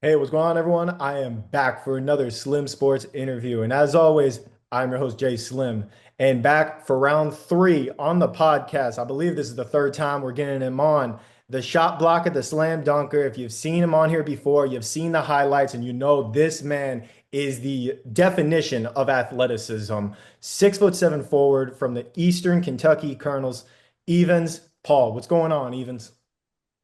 Hey, what's going on, everyone? I am back for another Slim Sports interview. And as always, I'm your host, Jay Slim. And back for round three on the podcast. I believe this is the third time we're getting him on. The shot blocker, the slam dunker. If you've seen him on here before, you've seen the highlights, and you know this man is the definition of athleticism. 6'7" forward from the Eastern Kentucky Colonels, Yvens Paul. What's going on, Yvens?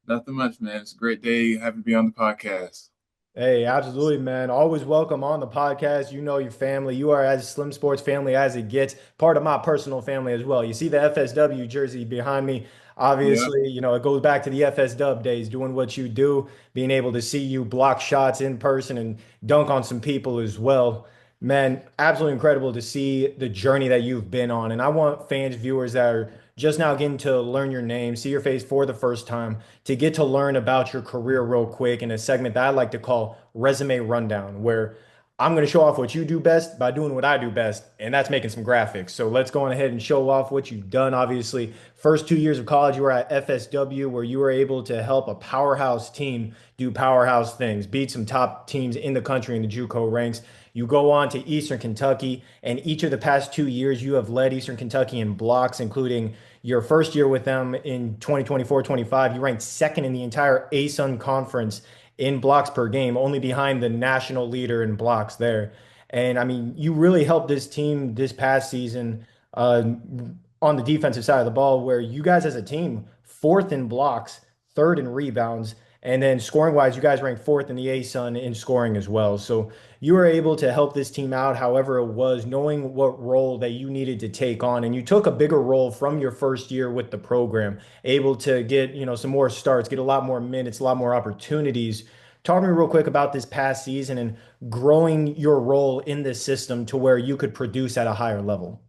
Nothing much, man. It's a great day. Happy to be on the podcast. Hey, absolutely, man. Always welcome on the podcast. You know your family. You are as Slim Sports family as it gets. Part of my personal family as well. You see the FSW jersey behind me. Yeah. Obviously, it goes back to the FSW days, doing what you do, being able to see you block shots in person and dunk on some people as well. Man, absolutely incredible to see the journey that you've been on. And I want fans, viewers that are just now getting to learn your name, see your face for the first time, to get to learn about your career real quick in a segment that I like to call Resume Rundown, where I'm going to show off what you do best by doing what I do best, and that's making some graphics. So let's go on ahead and show off what you've done. Obviously, first 2 years of college, you were at FSW, where you were able to help a powerhouse team do powerhouse things, beat some top teams in the country in the JUCO ranks. You go on to Eastern Kentucky, and each of the past 2 years, you have led Eastern Kentucky in blocks, including your first year with them in 2024-25. You ranked second in the entire ASUN conference in blocks per game, only behind the national leader in blocks there. And I mean, you really helped this team this past season on the defensive side of the ball, where you guys as a team, fourth in blocks, third in rebounds, and then scoring wise, you guys ranked fourth in the ASUN in scoring as well. So you were able to help this team out however it was, knowing what role that you needed to take on. And you took a bigger role from your first year with the program, able to get, some more starts, get a lot more minutes, a lot more opportunities. Talk to me real quick about this past season and growing your role in this system to where you could produce at a higher level.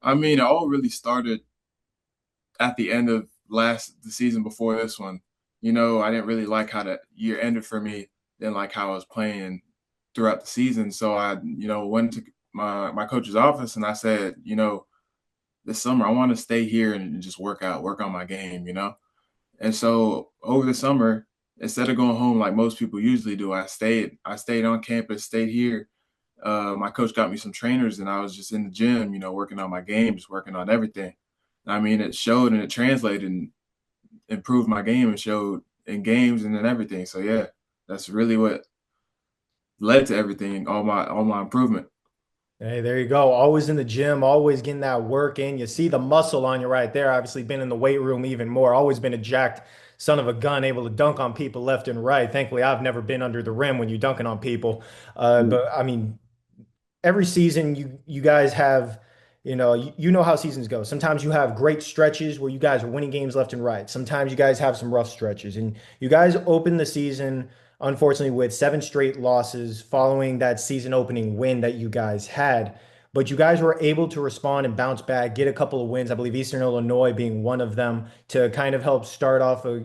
I mean, it all really started at the end of the season before this one. I didn't really like how the year ended for me, didn't like how I was playing throughout the season. So I, went to my coach's office and I said, this summer I want to stay here and just work on my game. And so over the summer, instead of going home like most people usually do, I stayed on campus, stayed here. My coach got me some trainers and I was just in the gym, working on my game, just working on everything. I mean, it showed and it translated and improved my game and showed in games and then everything. So yeah, that's really what led to everything, all my improvement. Hey, there you go. Always in the gym, always getting that work in. You see the muscle on you right there. Obviously, been in the weight room even more. Always been a jacked son of a gun, able to dunk on people left and right. Thankfully, I've never been under the rim when you're dunking on people. But I mean, every season you guys have, you know how seasons go. Sometimes you have great stretches where you guys are winning games left and right. Sometimes you guys have some rough stretches, and you guys open the season unfortunately with seven straight losses following that season opening win that you guys had. But you guys were able to respond and bounce back, get a couple of wins. I believe Eastern Illinois being one of them to kind of help start off a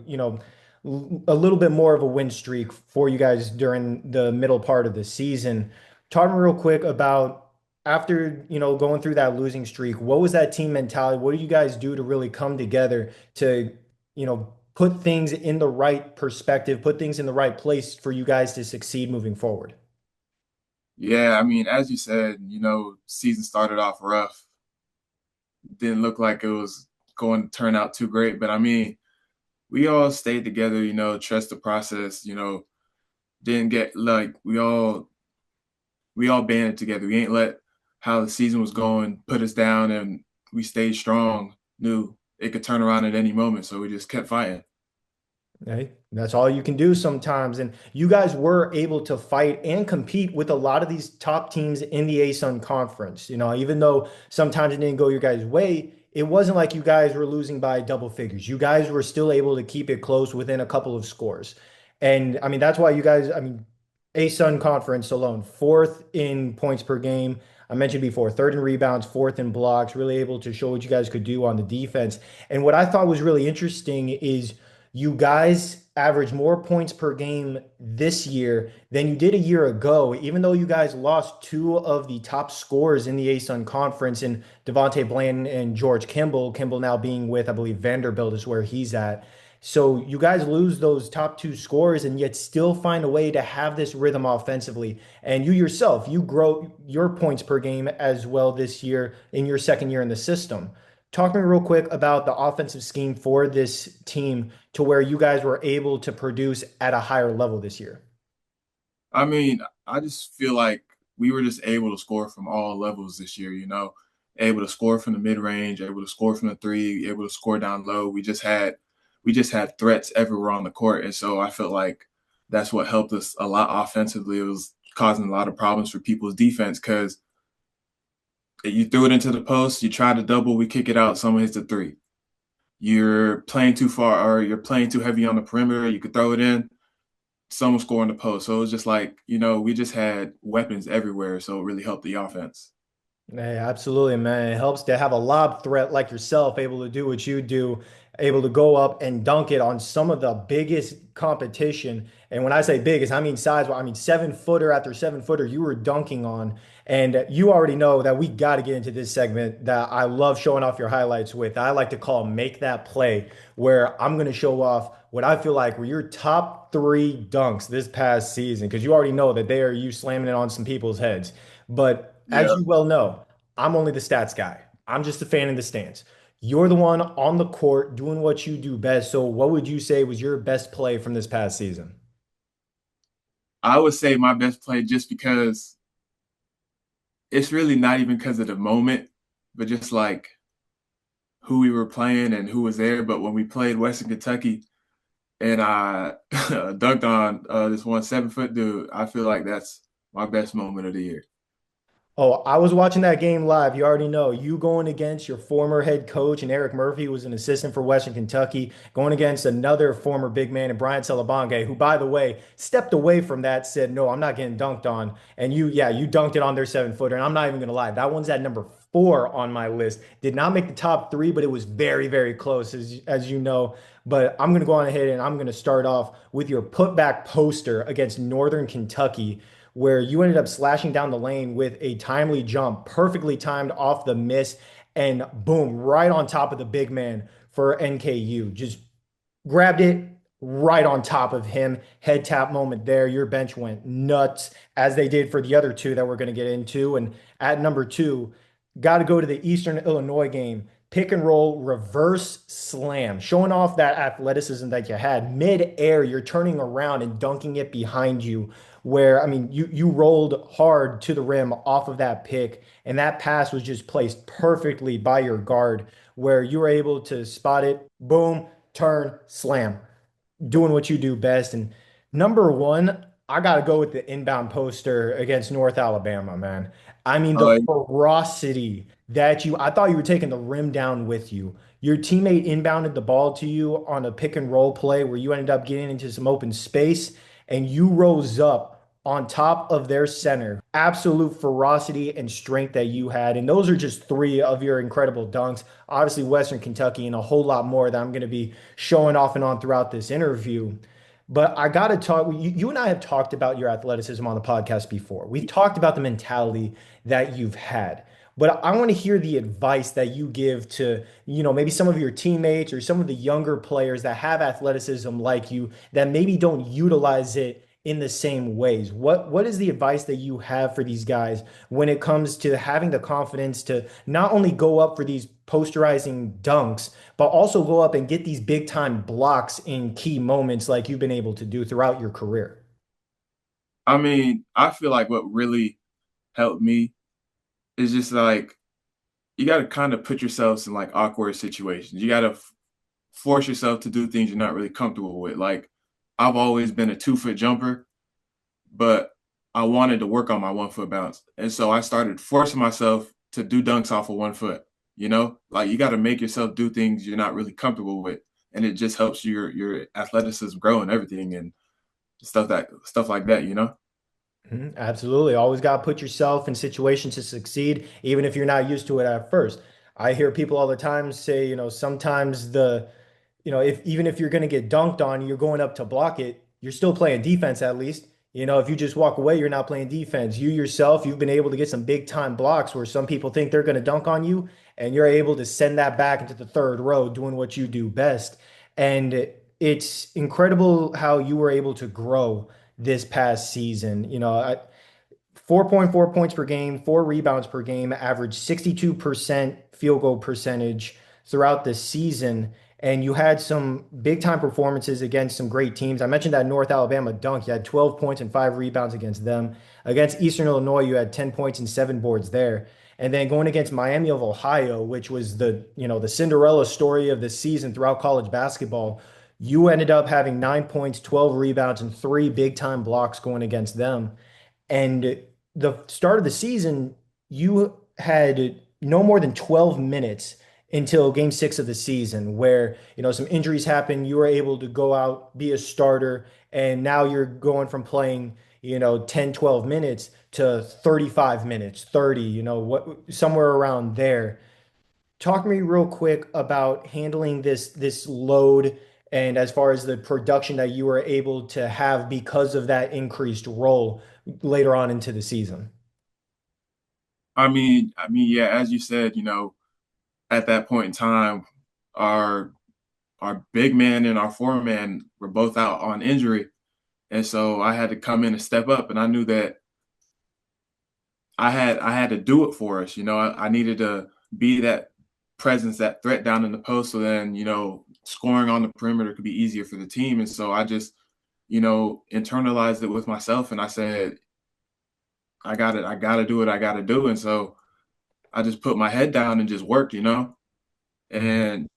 little bit more of a win streak for you guys during the middle part of the season. Talk to me real quick about after, going through that losing streak, what was that team mentality? What do you guys do to really come together to, put things in the right perspective, put things in the right place for you guys to succeed moving forward? Yeah, I mean, as you said, season started off rough. Didn't look like it was going to turn out too great, but I mean, we all stayed together, trust the process, didn't get like we all banded together. We ain't let how the season was going put us down, and we stayed strong. Knew it could turn around at any moment, so we just kept fighting. Hey, that's all you can do sometimes. And you guys were able to fight and compete with a lot of these top teams in the ASUN conference. Even though sometimes it didn't go your guys' way, it wasn't like you guys were losing by double figures. You guys were still able to keep it close within a couple of scores. And I mean, that's why you guys, I mean, ASUN conference alone, fourth in points per game. I mentioned before, third in rebounds, fourth in blocks, really able to show what you guys could do on the defense. And what I thought was really interesting is you guys average more points per game this year than you did a year ago, even though you guys lost two of the top scorers in the ASUN conference in Devontae Bland and George Kimball. Kimball now being with, I believe, Vanderbilt is where he's at. So you guys lose those top two scorers and yet still find a way to have this rhythm offensively. And you yourself, you grow your points per game as well this year in your second year in the system. Talk to me real quick about the offensive scheme for this team to where you guys were able to produce at a higher level this year. I mean, I just feel like we were just able to score from all levels this year, able to score from the mid range, able to score from the three, able to score down low. We just had threats everywhere on the court. And so I felt like that's what helped us a lot offensively. It was causing a lot of problems for people's defense because you threw it into the post, you try to double, we kick it out, someone hits a three. You're playing too far or you're playing too heavy on the perimeter, you could throw it in, someone score in the post. So it was just like, we just had weapons everywhere. So it really helped the offense. Hey, absolutely, man. It helps to have a lob threat like yourself, able to do what you do, able to go up and dunk it on some of the biggest competition. And when I say biggest, I mean size. I mean 7 footer after 7 footer you were dunking on. And you already know that we got to get into this segment that I love showing off your highlights with. I like to call make that play, where I'm going to show off what I feel like were your top three dunks this past season, because you already know that they are you slamming it on some people's heads. But as Yeah. you well know, I'm only the stats guy. I'm just a fan in the stands. You're the one on the court doing what you do best. So, what would you say was your best play from this past season? I would say my best play just because it's really not even because of the moment, but just like who we were playing and who was there. But when we played Western Kentucky and I dunked on this 1 7 foot dude, I feel like that's my best moment of the year. Oh, I was watching that game live. You already know. You going against your former head coach, and Eric Murphy, who was an assistant for Western Kentucky, going against another former big man, and Brian Salabange, who, by the way, stepped away from that, said, "No, I'm not getting dunked on." And you dunked it on their 7 footer. And I'm not even going to lie. That one's at number four on my list. Did not make the top three, but it was very, very close, as you know. But I'm going to go on ahead and I'm going to start off with your putback poster against Northern Kentucky, where you ended up slashing down the lane with a timely jump, perfectly timed off the miss, and boom, right on top of the big man for NKU. Just grabbed it right on top of him. Head tap moment there. Your bench went nuts, as they did for the other two that we're going to get into. And at number two, got to go to the Eastern Illinois game. Pick and roll reverse slam, showing off that athleticism that you had mid-air. You're turning around and dunking it behind you. Where I mean, you rolled hard to the rim off of that pick, and that pass was just placed perfectly by your guard, where you were able to spot it, boom, turn, slam, doing what you do best. And number one, I got to go with the inbound poster against North Alabama, man. I mean, the Uh, ferocity that I thought you were taking the rim down with you. Your teammate inbounded the ball to you on a pick and roll play where you ended up getting into some open space and you rose up on top of their center. Absolute ferocity and strength that you had. And those are just three of your incredible dunks. Obviously, Western Kentucky and a whole lot more that I'm going to be showing off and on throughout this interview. But I got to talk. You and I have talked about your athleticism on the podcast before. We've talked about the mentality that you've had. But I want to hear the advice that you give to, maybe some of your teammates or some of the younger players that have athleticism like you that maybe don't utilize it in the same ways. What is the advice that you have for these guys when it comes to having the confidence to not only go up for these posterizing dunks, but also go up and get these big time blocks in key moments like you've been able to do throughout your career? I mean, I feel like what really helped me is just like you got to kind of put yourselves in like awkward situations. You got to force yourself to do things you're not really comfortable with. Like I've always been a 2 foot jumper, but I wanted to work on my 1 foot bounce. And so I started forcing myself to do dunks off of 1 foot, Like you got to make yourself do things you're not really comfortable with. And it just helps your athleticism grow and everything and stuff like that. Mhm. Absolutely. Always got to put yourself in situations to succeed, even if you're not used to it at first. I hear people all the time say, sometimes if even if you're going to get dunked on, you're going up to block it, you're still playing defense at least. If you just walk away, you're not playing defense. You yourself, you've been able to get some big time blocks where some people think they're going to dunk on you, and you're able to send that back into the third row, doing what you do best. And it's incredible how you were able to grow this past season. 4.4 points per game, 4 rebounds per game, average 62% field goal percentage throughout the season. And you had some big time performances against some great teams. I mentioned that North Alabama dunk. You had 12 points and 5 rebounds against them. Against Eastern Illinois, you had 10 points and 7 boards there. And then going against Miami of Ohio, which was the Cinderella story of the season throughout college basketball, you ended up having 9 points, 12 rebounds, and 3 big time blocks going against them. And the start of the season, you had no more than 12 minutes until game 6 of the season, where, some injuries happened. You were able to go out, be a starter, and now you're going from playing, 10, 12 minutes to 35 minutes, 30, somewhere around there. Talk to me real quick about handling this load and as far as the production that you were able to have because of that increased role later on into the season. Yeah, as you said, at that point in time, our our big man and our four man were both out on injury, and so I had to come in and step up, and I knew that I had to do it for us. I needed to be that presence, that threat down in the post, so then scoring on the perimeter could be easier for the team, and so I just internalized it with myself, and I said, I got it, I got to do what I got to do, and so I just put my head down and just worked. And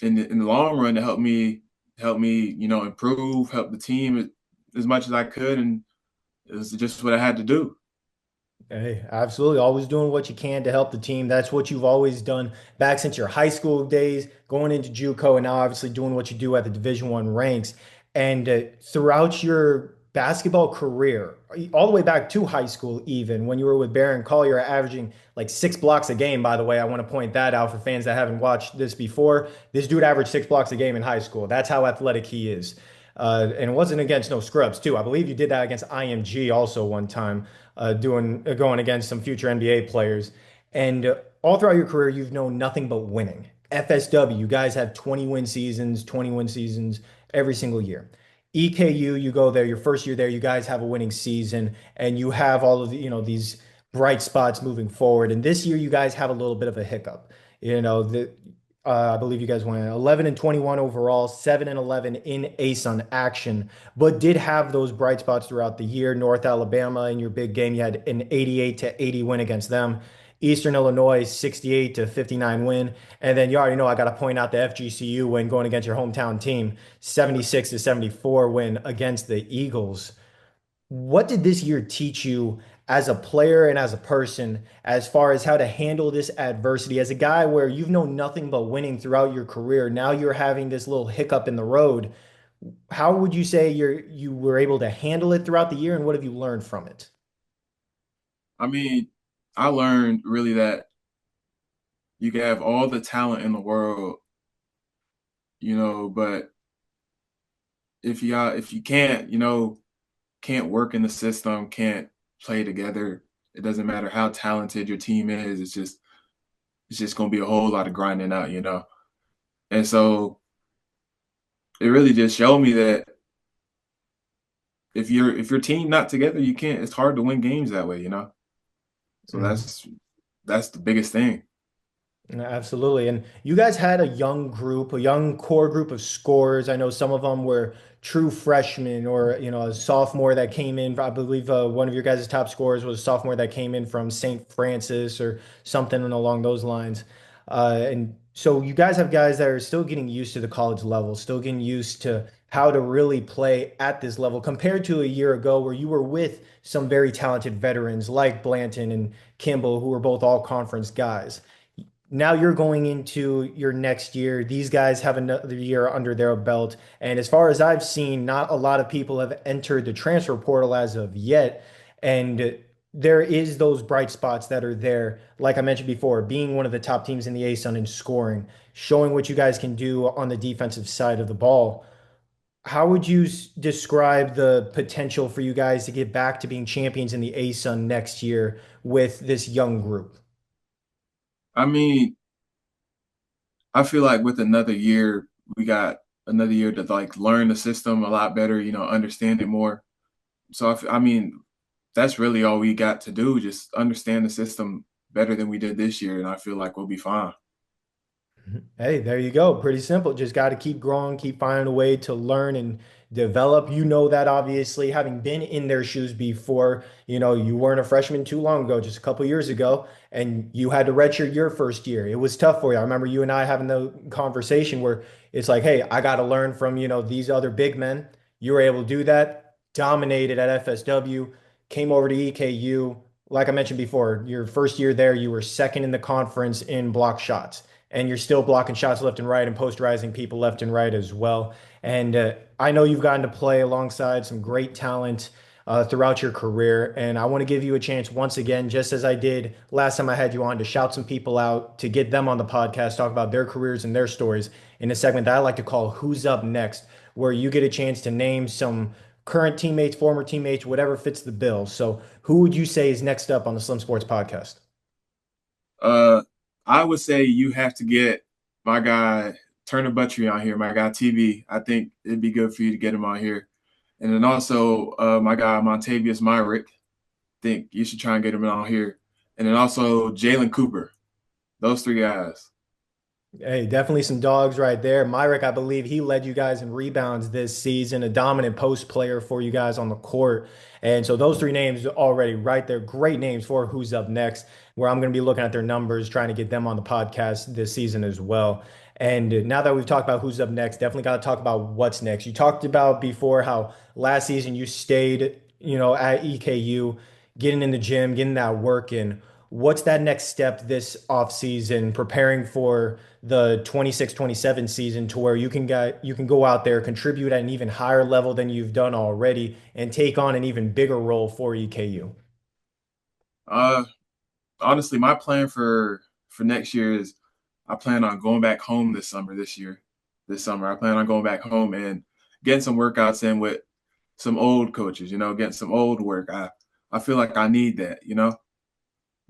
in the long run, it helped me, improve, help the team as much as I could, and it was just what I had to do. Hey, absolutely. Always doing what you can to help the team. That's what you've always done back since your high school days, going into JUCO, and now obviously doing what you do at the Division 1 ranks. And throughout your basketball career, all the way back to high school, even when you were with Barron Collier, averaging like 6 blocks a game. By the way, I want to point that out for fans that haven't watched this before. This dude averaged 6 blocks a game in high school. That's how athletic he is. And it wasn't against no scrubs, too. I believe you did that against IMG also one time, going against some future NBA players. And all throughout your career, you've known nothing but winning. FSW, you guys have 20 win seasons every single year. EKU, you go there, your first year there, you guys have a winning season, and you have all of these bright spots moving forward. And this year, you guys have a little bit of a hiccup. I believe you guys went 11 and 21 overall, 7 and 11 in ASUN action, but did have those bright spots throughout the year. North Alabama in your big game, you had an 88-80 win against them. Eastern Illinois 68-59 win, and then you already know I got to point out the FGCU win going against your hometown team, 76-74 win against the Eagles. What did this year teach you as a player and as a person as far as how to handle this adversity as a guy where you've known nothing but winning throughout your career? Now you're having this little hiccup in the road. How would you say you were able to handle it throughout the year, and what have you learned from it? I mean, I learned really that you can have all the talent in the world, but if you can't, can't work in the system, can't play together, it doesn't matter how talented your team is. It's just gonna be a whole lot of grinding out. And so it really just showed me that if your team not together, you can't. It's hard to win games that way. So Mhm. that's the biggest thing. Absolutely. And you guys had a young group, a young core group of scorers. I know some of them were true freshmen or, a sophomore that came in. I believe one of your guys' top scorers was a sophomore that came in from St. Francis or something along those lines. And so you guys have guys that are still getting used to the college level, still getting used to how to really play at this level compared to a year ago where you were with some very talented veterans like Blanton and Kimball, who were both all conference guys. Now you're going into your next year. These guys have another year under their belt. And as far as I've seen, not a lot of people have entered the transfer portal as of yet. And there is those bright spots that are there. Like I mentioned before, being one of the top teams in the ASUN in scoring, showing what you guys can do on the defensive side of the ball. How would you describe the potential for you guys to get back to being champions in the ASUN next year with this young group? I mean, I feel like with another year, we got another year to like learn the system a lot better, understand it more. So I mean, that's really all we got to do, just understand the system better than we did this year, and I feel like we'll be fine. Hey, there you go. Pretty simple. Just got to keep growing, keep finding a way to learn and develop. You know that obviously, having been in their shoes before, you weren't a freshman too long ago, just a couple years ago, and you had to redshirt your first year. It was tough for you. I remember you and I having the conversation where it's like, hey, I got to learn from, these other big men. You were able to do that, dominated at FSW, came over to EKU. Like I mentioned before, your first year there, you were second in the conference in block shots and you're still blocking shots left and right and posterizing people left and right as well. And I know you've gotten to play alongside some great talent throughout your career. And I want to give you a chance once again, just as I did last time I had you on, to shout some people out, to get them on the podcast, talk about their careers and their stories in a segment that I like to call Who's Up Next, where you get a chance to name some current teammates, former teammates, whatever fits the bill. So, who would you say is next up on the Slim Sports podcast? Uh, I would say you have to get my guy Turner Buttrey on here, my guy TV. I think it'd be good for you to get him on here. And then also my guy Montavious Myrick. Think you should try and get him on here. And then also Jalen Cooper. Those three guys. Hey, definitely some dogs right there. Myrick, I believe he led you guys in rebounds this season, a dominant post player for you guys on the court. And so those three names already right there, great names for who's up next, where I'm going to be looking at their numbers, trying to get them on the podcast this season as well. And now that we've talked about who's up next, definitely got to talk about what's next. You talked about before how last season you stayed, at EKU, getting in the gym, getting that work in. What's that next step this offseason, preparing for the 26-27 season to where you can go out there, contribute at an even higher level than you've done already, and take on an even bigger role for EKU? Uh, Honestly, my plan for next year is I plan on going back home this summer. This summer, I plan on going back home and getting some workouts in with some old coaches. Getting some old work. I feel like I need that.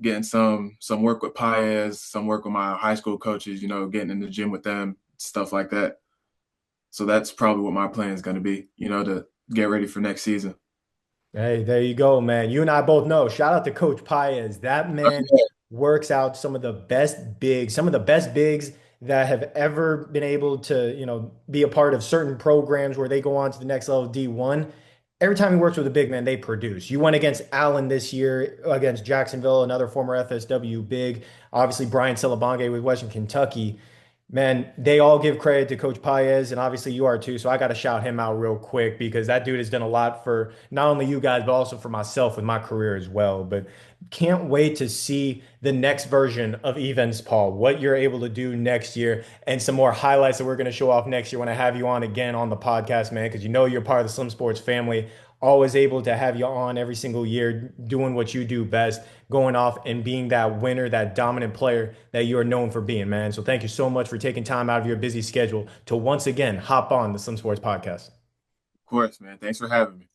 Getting some work with Paez, some work with my high school coaches. Getting in the gym with them, stuff like that. So that's probably what my plan is going to be. To get ready for next season. Hey, there you go, man. You and I both know. Shout out to Coach Paez. That man works out some of the best bigs that have ever been able to, be a part of certain programs where they go on to the next level D1. Every time he works with a big man, they produce. You went against Allen this year, against Jacksonville, another former FSW big. Obviously, Brian Celebonge with Western Kentucky. Man, they all give credit to Coach Paez, and obviously you are too. So I got to shout him out real quick because that dude has done a lot for not only you guys, but also for myself with my career as well. But can't wait to see the next version of Yvens, Paul, what you're able to do next year, and some more highlights that we're going to show off next year when I have you on again on the podcast, man, because you're part of the Slim Sports family. Always able to have you on every single year, doing what you do best, going off and being that winner, that dominant player that you are known for being, man. So thank you so much for taking time out of your busy schedule to once again hop on the Slim Sports Podcast. Of course, man. Thanks for having me.